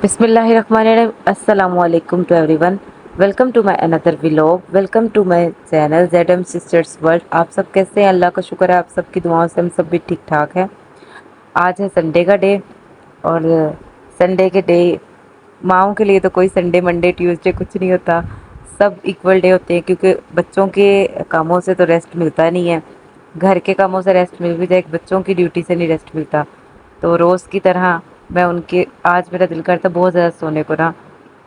بسم اللہ الرحمن الرحیم السلام علیکم to everyone welcome to my another vlog welcome to my channel Z M sisters world. آپ سب کیسے ہیں؟ اللہ کا شکر ہے آپ سب کی دعاؤں سے ہم سب بھی ٹھیک ٹھاک ہیں. آج ہے سنڈے کا ڈے اور سنڈے کے ڈے ماؤں کے لیے تو کوئی سنڈے منڈے ٹیوزڈے کچھ نہیں ہوتا. سب ایکول ڈے ہوتے ہیں کیونکہ بچوں کے کاموں سے تو ریسٹ ملتا نہیں ہے. گھر کے کاموں سے ریسٹ مل بھی جائے بچوں کی ڈیوٹی سے نہیں ریسٹ ملتا. تو روز کی طرح میں ان کے آج میرا دل کرتا بہت زیادہ سونے کو نا.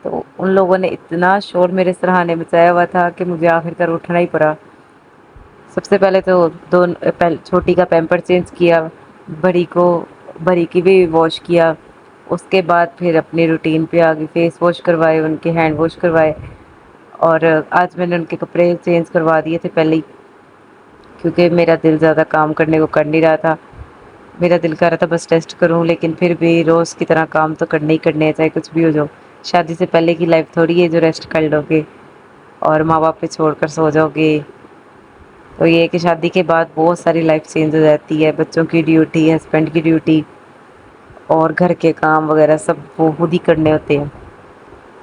تو ان لوگوں نے اتنا شور میرے سرہانے مچایا ہوا تھا کہ مجھے آخر کر اٹھنا ہی پڑا. سب سے پہلے تو چھوٹی کا پیمپر چینج کیا. بڑی کی بھی واش کیا. اس کے بعد پھر اپنی روٹین پہ آگے فیس واش کروائے ان کے ہینڈ واش کروائے. اور آج میں نے ان کے کپڑے چینج کروا دیے تھے پہلے ہی کیونکہ میرا دل زیادہ کام کرنے کو کر نہیں رہا تھا. میرا دل کر رہا تھا بس ریسٹ کروں لیکن پھر بھی روز کی طرح کام تو کرنے ہی کرنے ہیں چاہے کچھ بھی ہو جاؤ. شادی سے پہلے کی لائف تھوڑی ہے جو ریسٹ کر لو گے اور ماں باپ پہ چھوڑ کر سو جاؤ گے. تو یہ ہے کہ شادی کے بعد بہت ساری لائف چینج ہو جاتی ہے. بچوں کی ڈیوٹی ہسبینڈ کی ڈیوٹی اور گھر کے کام وغیرہ سب وہ خود ہی کرنے ہوتے ہیں.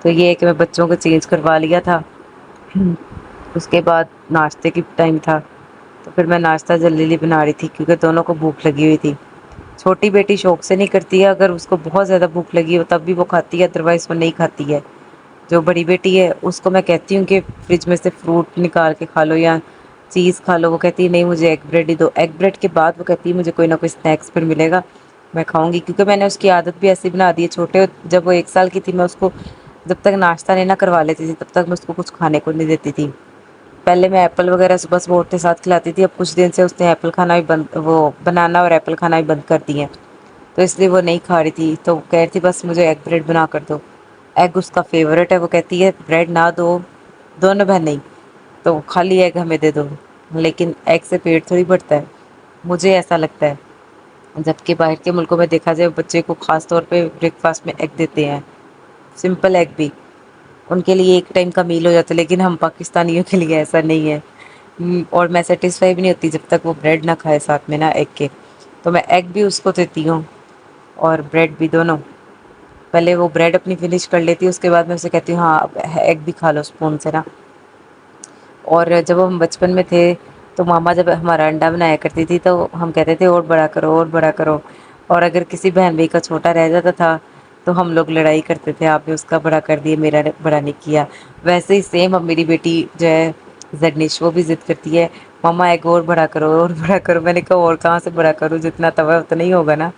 تو یہ ہے کہ میں بچوں کو چینج کروا لیا تھا. اس کے بعد ناشتے کی ٹائم تھا تو پھر میں ناشتہ جلدی جلدی بنا رہی تھی کیونکہ دونوں کو بھوک لگی ہوئی تھی. چھوٹی بیٹی شوق سے نہیں کرتی ہے اگر اس کو بہت زیادہ بھوک لگی ہو تب بھی وہ کھاتی ہے ادروائز وہ نہیں کھاتی ہے. جو بڑی بیٹی ہے اس کو میں کہتی ہوں کہ فریج میں سے فروٹ نکال کے کھا لو یا چیز کھا لو. وہ کہتی ہے نہیں مجھے ایگ بریڈ ہی دو. ایگ بریڈ کے بعد وہ کہتی ہے مجھے کوئی نہ کوئی اسنیکس پھر ملے گا میں کھاؤں گی کیونکہ میں نے اس کی عادت بھی ایسی بنا دی ہے. چھوٹے جب وہ 1 سال کی تھی میں اس کو جب تک ناشتہ نہیں نہ کروا لیتی تھی تب تک میں اس کو کچھ کھانے کو نہیں دیتی تھی. پہلے میں ایپل وغیرہ صبح صبح اٹھتے ساتھ کھلاتی تھی. اب کچھ دن سے اس نے ایپل کھانا بھی بند وہ بنانا اور ایپل کھانا بھی بند کر دی ہے. تو اس لیے وہ نہیں کھا رہی تھی تو کہہ رہی تھی بس مجھے ایگ بریڈ بنا کر دو. ایگ اس کا فیوریٹ ہے. وہ کہتی ہے بریڈ نہ دو دونوں بہن نہیں تو خالی ایگ ہمیں دے دو. لیکن ایگ سے پیٹ تھوڑی بڑھتا ہے مجھے ایسا لگتا ہے. جبکہ باہر کے ملکوں میں دیکھا جائے بچے کو خاص طور پہ بریک فاسٹ میں ایگ دیتے ہیں. سمپل ایگ بھی ان کے لیے ایک ٹائم کا میل ہو جاتا ہے لیکن ہم پاکستانیوں کے لیے ایسا نہیں ہے. اور میں سیٹسفائی بھی نہیں ہوتی جب تک وہ بریڈ نہ کھائے ساتھ میں نا ایگ کے. تو میں ایگ بھی اس کو دیتی ہوں اور بریڈ بھی دونوں. پہلے وہ بریڈ اپنی فنش کر لیتی ہے اس کے بعد میں اسے کہتی ہوں ہاں ایگ بھی کھا لو اسپون سے نا. اور جب ہم بچپن میں تھے تو ماما جب ہمارا انڈا بنایا کرتی تھی تو ہم کہتے تھے اور بڑا کرو اور بڑا کرو. اور اگر کسی بہن بھائی کا چھوٹا رہ جاتا تھا تو ہم لوگ لڑائی کرتے تھے آپ نے اس کا بڑا کر دیا میرا بڑا نہیں کیا. ویسے ہی سیم اب میری بیٹی جو ہے زڈنیش وہ بھی ضد کرتی ہے ماما ایگ اور بڑا کرو اور بڑا کرو. میں نے کہا اور کہاں سے بڑا کروں جتنا توا اتنا ہی ہوگا نا.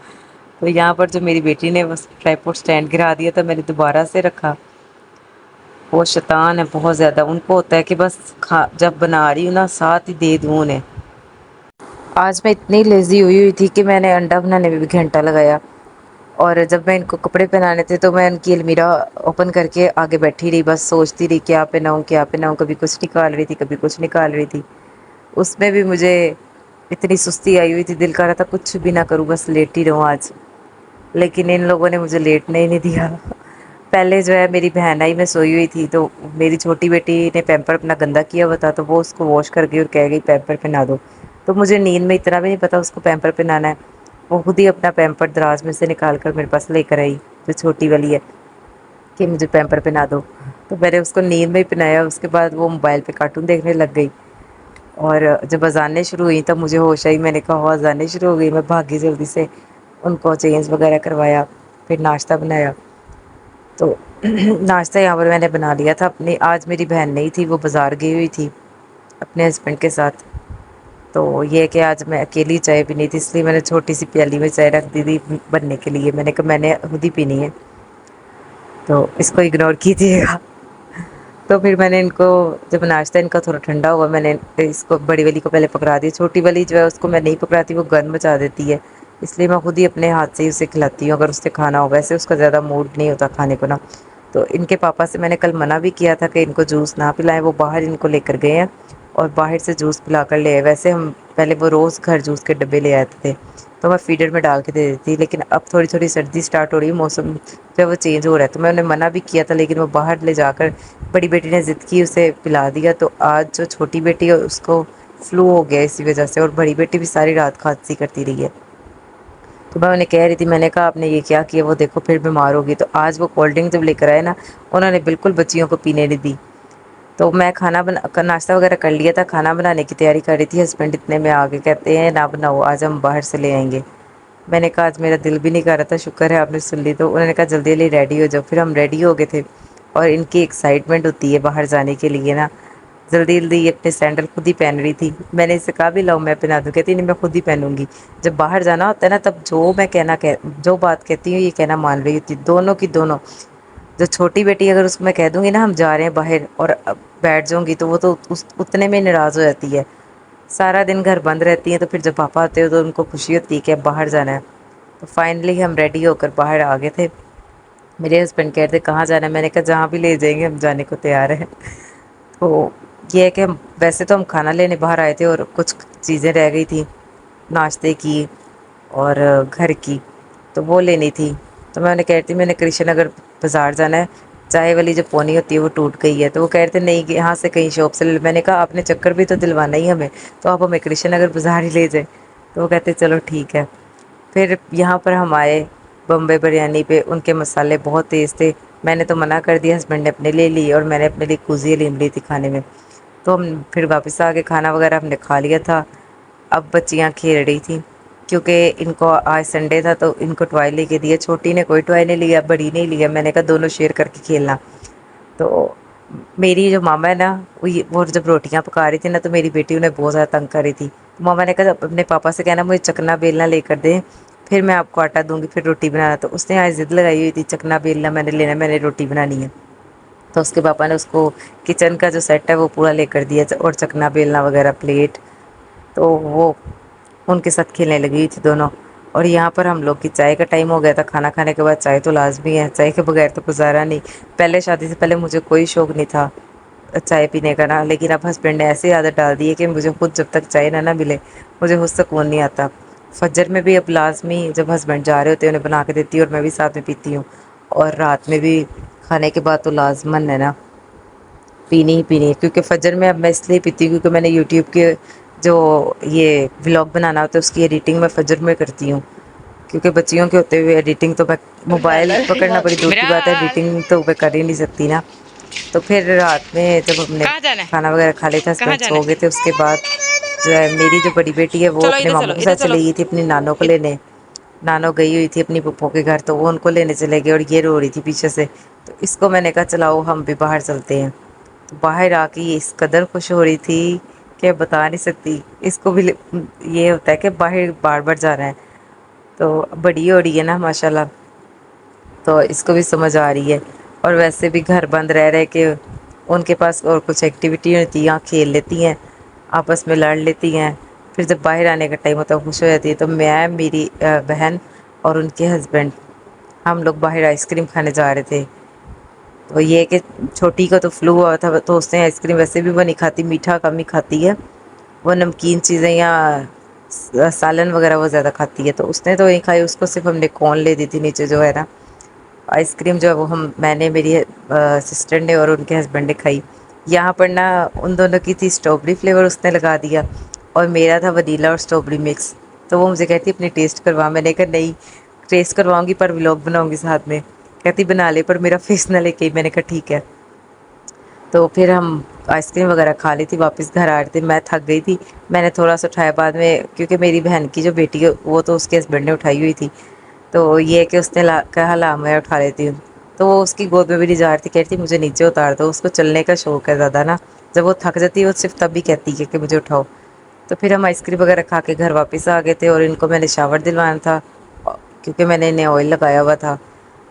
تو یہاں پر جو میری بیٹی نے ٹرائی پوڈ اسٹینڈ گرا دیا تو میں نے دوبارہ سے رکھا. وہ شیطان ہے بہت زیادہ. ان کو ہوتا ہے کہ بس جب بنا رہی ہوں نا ساتھ ہی دے دوں انہیں. آج میں اتنی لیزی ہوئی تھی کہ میں نے انڈا بنانے میں بھی گھنٹہ لگایا. اور جب میں ان کو کپڑے پہنانے تھے تو میں ان کی المیرا اوپن کر کے آگے بیٹھی رہی بس سوچتی رہی کیا پہناؤں کیا پہناؤں. کبھی کچھ نکال رہی تھی کبھی کچھ نکال رہی تھی. اس میں بھی مجھے اتنی سستی آئی ہوئی تھی دل کر رہا تھا کچھ بھی نہ کروں بس لیٹی رہوں آج. لیکن ان لوگوں نے مجھے لیٹنے ہی نہیں دیا. پہلے جو ہے میری بہن آئی میں سوئی ہوئی تھی تو میری چھوٹی بیٹی نے پیمپر اپنا گندا کیا ہوا تھا تو وہ اس کو واش کر گئی اور کہہ گئی پیمپر پہنا دو. تو مجھے نیند میں اتنا بھی نہیں پتا اس کو پیمپر پہنانا ہے. وہ خود ہی اپنا پیمپر دراز میں سے نکال کر میرے پاس لے کر آئی جو چھوٹی والی ہے کہ مجھے پیمپر پہنا دو. تو میں نے اس کو نیند میں ہی پہنایا. اس کے بعد وہ موبائل پہ کارٹون دیکھنے لگ گئی. اور جب اذانیں شروع ہوئی تب مجھے ہوش آئی. میں نے کہا اذانیں شروع ہو گئی. میں بھاگی جلدی سے ان کو چینج وغیرہ کروایا پھر ناشتہ بنایا. تو ناشتہ یہاں پر میں نے بنا لیا تھا اپنی. آج میری بہن نہیں تھی وہ بازار گئی ہوئی تھی اپنے ہسبینڈ کے ساتھ. تو یہ کہ آج میں اکیلی چائے پینی تھی اس لیے میں نے چھوٹی سی پیالی میں چائے رکھ دی تھی بننے کے لیے. میں نے کہا میں نے خود ہی پینی ہے تو اس کو اگنور کیجیے گا. تو پھر میں نے ان کو جب ناشتہ ان کا تھوڑا ٹھنڈا ہوا میں نے اس کو بڑی والی کو پہلے پکڑا دی. چھوٹی والی جو ہے اس کو میں نہیں پکڑاتی وہ گن مچا دیتی ہے اس لیے میں خود ہی اپنے ہاتھ سے ہی اسے کھلاتی ہوں اگر اس سے کھانا ہو. ویسے اس کا زیادہ موڈ نہیں ہوتا کھانے کو نا. تو ان کے پاپا سے میں نے کل منع بھی کیا تھا کہ ان کو جوس نہ پلائیں. وہ باہر ان کو لے کر گئے ہیں اور باہر سے جوس پلا کر لے آئے. ویسے ہم پہلے وہ روز گھر جوس کے ڈبے لے آتے تھے تو میں فیڈر میں ڈال کے دے دیتی تھی. لیکن اب تھوڑی تھوڑی سردی اسٹارٹ ہو رہی ہے موسم جب وہ چینج ہو رہا ہے تو میں انہیں منع بھی کیا تھا لیکن وہ باہر لے جا کر بڑی بیٹی نے ضد کی اسے پلا دیا. تو آج جو چھوٹی بیٹی ہے اس کو فلو ہو گیا اسی وجہ سے اور بڑی بیٹی بھی ساری رات کھانسی کرتی رہی ہے. تو میں انہیں کہہ رہی تھی، میں نے کہا آپ نے یہ کیا کیا، وہ دیکھو پھر بیمار ہوگی۔ تو آج وہ کولڈ ڈرنک جب لے کر آئے نا، انہوں نے بالکل بچیوں کو پینے نہیں دی۔ تو میں ناشتہ وغیرہ کر لیا تھا، کھانا بنانے کی تیاری کر رہی تھی، ہسبینڈ اتنے میں آگے کہتے ہیں نہ بناؤ، آج ہم باہر سے لے آئیں گے۔ میں نے کہا آج میرا دل بھی نہیں کر رہا تھا، شکر ہے آپ نے سن لی۔ تو انہوں نے کہا جلدی جلدی ریڈی ہو جاؤ، پھر ہم ریڈی ہو گئے تھے۔ اور ان کی ایکسائٹمنٹ ہوتی ہے باہر جانے کے لیے نا، جلدی جلدی یہ اپنے سینڈل خود ہی پہن رہی تھی۔ میں نے اس سے کہا بھی لاؤ میں پہنا دوں، کہتی نہیں میں خود ہی پہنوں گی۔ جب باہر جانا ہوتا ہے نا، تب جو بات کہتی ہوں یہ کہنا مان رہی ہوتی، دونوں کی دونوں۔ جو چھوٹی بیٹی اگر اس کو میں کہہ دوں گی نا ہم جا رہے ہیں باہر اور بیٹھ جاؤں گی، تو وہ تو اتنے میں ناراض ہو جاتی ہے۔ سارا دن گھر بند رہتی ہیں، تو پھر جب پاپا آتے ہو تو ان کو خوشی ہوتی ہے کہ اب باہر جانا ہے۔ تو فائنلی ہم ریڈی ہو کر باہر آ گئے تھے۔ میرے ہسبینڈ کہتے کہاں جانا ہے، میں نے کہا جہاں بھی لے جائیں گے ہم جانے کو تیار ہیں۔ تو یہ ہے کہ ویسے تو ہم کھانا لینے باہر آئے تھے اور کچھ چیزیں رہ گئی تھیں ناشتے کی اور گھر کی، تو وہ لینی تھی۔ تو میں انہیں کہتی تھی میں نے کرشن نگر بازار جانا ہے، چائے والی جو پونی ہوتی ہے وہ ٹوٹ گئی ہے۔ تو وہ کہہ رہے تھے نہیں یہاں سے کہیں شاپ سے میں نے کہا آپ نے چکر بھی تو دلوانا ہی ہمیں، تو آپ ہمیں کرشن نگر بازار ہی لے جائیں۔ تو وہ کہتے چلو ٹھیک ہے۔ پھر یہاں پر ہم آئے بمبئی بریانی پہ، ان کے مسالے بہت تیز تھے۔ میں نے تو منع کر دیا، ہسبینڈ نے اپنے لے لی اور میں نے اپنے لیے کوزی لے لی تھی کھانے میں۔ تو ہم پھر واپس آ کے کھانا وغیرہ ہم نے کھا لیا تھا۔ اب بچیاں کھیل رہی تھیں کیونکہ ان کو آج سنڈے تھا، تو ان کو ٹوائے لے کے دیا۔ چھوٹی نے کوئی ٹوائے نہیں لیا، بڑی نہیں لیا، میں نے کہا دونوں شیئر کر کے کھیلنا۔ تو میری جو ماما ہے نا، وہ جب روٹیاں پکا رہی تھی نا، تو میری بیٹی انہیں بہت زیادہ تنگ کر رہی تھی۔ ماما نے کہا اپنے پاپا سے کہنا مجھے چکنا بیلنا لے کر دیں، پھر میں آپ کو آٹا دوں گی، پھر روٹی بنانا۔ تو اس نے آج ضد لگائی ہوئی تھی چکنا بیلنا میں نے لینا، میں نے روٹی بنانی ہے۔ تو اس کے پاپا نے اس کو کچن کا جو سیٹ ہے وہ پورا لے کر دیا، اور چکنا بیلنا وغیرہ پلیٹ، تو وہ ان کے ساتھ کھیلنے لگی تھی دونوں۔ اور یہاں پر ہم لوگ کی چائے کا ٹائم ہو گیا تھا، کھانا کھانے کے بعد چائے تو لازمی ہے، چائے کے بغیر تو گزارا نہیں۔ پہلے شادی سے پہلے مجھے کوئی شوق نہیں تھا چائے پینے کا نا، لیکن اب ہسبینڈ نے ایسی عادت ڈال دی ہے کہ مجھے خود جب تک چائے نہ ملے مجھے خود سکون نہیں آتا۔ فجر میں بھی اب لازمی جب ہسبینڈ جا رہے ہوتے ہیں انہیں بنا کے دیتی ہوں، اور میں بھی ساتھ میں پیتی ہوں۔ اور رات میں بھی کھانے کے بعد تو لازمن ہے نا پینی ہی پینی ہے، کیونکہ فجر میں اب میں اس لیے پیتی ہوں کیونکہ میں نے یوٹیوب کے جو یہ ولاگ بنانا ہوتا ہے اس کی ایڈیٹنگ میں فجر میں کرتی ہوں، کیونکہ بچیوں کے ہوتے ہوئے ایڈیٹنگ تو میں موبائل پکڑنا بڑی دور کی بات ہے، ایڈیٹنگ تو میں کر ہی نہیں سکتی نا۔ تو پھر رات میں جب ہم نے کہاں جانا ہے؟ کھانا وغیرہ کھا لیا تھا، کہاں ہسبینڈ جانا سو گئے ہے؟ تھے، اس کے بعد جو ہے میری جو بڑی بیٹی ہے وہ چلو اپنے ادھر چلو ماموں کے ادھر ساتھ چلو چلی گئی تھی اپنی نانوں کو لینے۔ نانو گئی ہوئی تھی اپنی پھپھو کے گھر، تو وہ ان کو لینے چلے گئے اور یہ رو رہی تھی پیچھے سے۔ تو اس کو میں نے کہا چلاؤ ہم بھی باہر چلتے ہیں۔ تو باہر آ کے یہ اس قدر خوش ہو رہی تھی کہ بتا نہیں سکتی۔ اس کو بھی یہ ہوتا ہے کہ باہر بار بار جا رہا ہے، تو بڑی ہو رہی ہے نا ماشاء اللہ، تو اس کو بھی سمجھ آ رہی ہے۔ اور ویسے بھی گھر بند رہ رہے کہ ان کے پاس اور کچھ ایکٹیویٹی نہیں ہوتی، یہاں کھیل لیتی ہیں آپس میں، لڑ لیتی ہیں، پھر جب باہر آنے کا ٹائم ہوتا ہے خوش ہو جاتی ہے۔ تو میں میری بہن اور ان کے ہسبینڈ ہم لوگ باہر آئس کریم کھانے جا رہے تھے۔ تو یہ کہ چھوٹی کا تو فلو ہوا تھا، تو اس نے آئس کریم ویسے بھی وہ نہیں کھاتی، میٹھا کم ہی کھاتی ہے، وہ نمکین چیزیں یا سالن وغیرہ وہ زیادہ کھاتی ہے، تو اس نے تو نہیں کھائی، اس کو صرف ہم نے کون لے دی تھی نیچے جو ہے نا آئس کریم، جو ہے وہ میں نے میری سسٹر نے اور ان کے ہسبینڈ نے کھائی۔ یہاں پر نا ان دونوں کی تھی اسٹرابری فلیور، اس نے لگا دیا، اور میرا تھا ونیلا اور اسٹرابری مکس۔ تو وہ مجھے کہتی اپنی ٹیسٹ کروا، میں نے کہا نہیں ٹیسٹ کرواؤں گی پر ولاگ بناؤں گی ساتھ میں، کہتی بنا لے پر میرا فیس نہ لے کے، میں نے کہا ٹھیک ہے۔ تو پھر ہم آئس کریم وغیرہ کھا لی تھی، واپس گھر آ رہے تھے، میں تھک گئی تھی، میں نے تھوڑا سا اٹھایا بعد میں، کیونکہ میری بہن کی جو بیٹی ہے وہ تو اس کے ہسبینڈ نے اٹھائی ہوئی تھی، تو یہ کہ اس نے کہا لا میں اٹھا لیتی ہوں۔ تو وہ اس کی گود میں بھی نہیں جا رہی تھی، کہتی مجھے نیچے اتار دو، اس کو چلنے کا شوق ہے زیادہ نا، جب وہ تھک جاتی ہے وہ صرف تب بھی کہتی ہے کہ مجھے اٹھاؤ۔ تو پھر ہم آئس کریم وغیرہ کھا کے گھر واپس آ گئے تھے، اور ان کو میں نے شاور دلوانا تھا کیونکہ میں نے انہیں آئل لگایا ہوا تھا،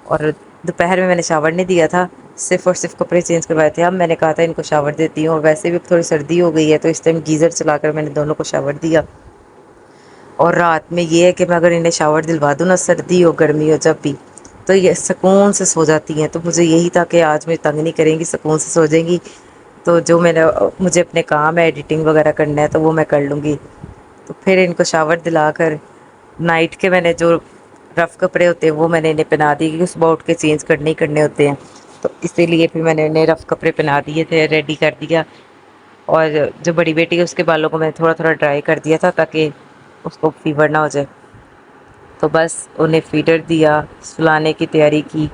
اور دوپہر میں نے شاور نہیں دیا تھا، صرف اور صرف کپڑے چینج کروائے تھے۔ اب میں نے کہا تھا ان کو شاور دیتی ہوں، اور ویسے بھی تھوڑی سردی ہو گئی ہے، تو اس ٹائم گیزر چلا کر میں نے دونوں کو شاور دیا۔ اور رات میں یہ ہے کہ میں اگر انہیں شاور دلوا دوں نا، سردی ہو گرمی ہو جب بھی، تو یہ سکون سے سو جاتی ہیں۔ تو مجھے یہی تھا کہ آج مجھے تنگ نہیں کریں گی، سکون سے سو جائیں گی، تو جو مجھے اپنے کام ہے ایڈیٹنگ وغیرہ کرنا ہے تو وہ میں کر لوں گی۔ تو پھر ان کو شاور دلا کر نائٹ کے میں نے جو رف کپڑے ہوتے ہیں وہ میں نے انہیں پہنا دی، کیونکہ صبح اٹھ کے چینج کرنے ہی کرنے ہوتے ہیں، تو اسی لیے پھر میں نے انہیں رف کپڑے پہنا دیے تھے، ریڈی کر دیا۔ اور جو بڑی بیٹی ہے اس کے بالوں کو میں نے تھوڑا تھوڑا ڈرائی کر دیا تھا تاکہ اس کو فیور نہ ہو جائے۔ تو بس انہیں فیڈر دیا، سلانے کی تیاری کی۔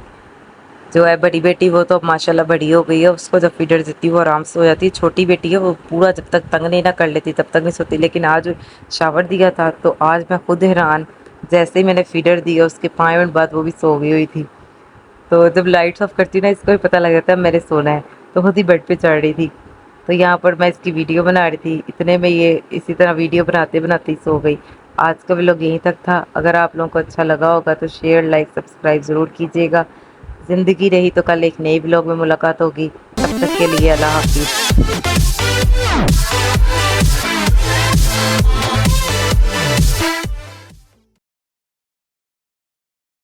جو ہے بڑی بیٹی وہ تو ماشاءاللہ بڑی ہو گئی ہے، اس کو جب فیڈر دیتی وہ آرام سے ہو جاتی ہے۔ چھوٹی بیٹی ہے وہ پورا جب تک تنگ نہیں نہ کر لیتی تب تک نہیں سوتی، لیکن آج شاور دیا تھا تو آج میں خود حیران، جیسے ہی میں نے فیڈر دیا اس کے 5 منٹ بعد وہ بھی سو گئی ہوئی تھی۔ تو جب لائٹس آف کرتی نا اس کو بھی پتہ لگ جاتا ہے میرے سونا ہے، تو خود ہی بیڈ پہ چڑھ رہی تھی۔ تو یہاں پر میں اس کی ویڈیو بنا رہی تھی، اتنے میں یہ اسی طرح ویڈیو بناتے بناتے ہی سو گئی۔ آج کا ولاگ یہیں تک تھا، اگر آپ لوگوں کو اچھا لگا ہوگا تو شیئر لائک سبسکرائب ضرور کیجیے گا۔ زندگی رہی تو کل ایک نئی ولاگ میں ملاقات ہوگی، تب تک کے لیے اللہ حافظ۔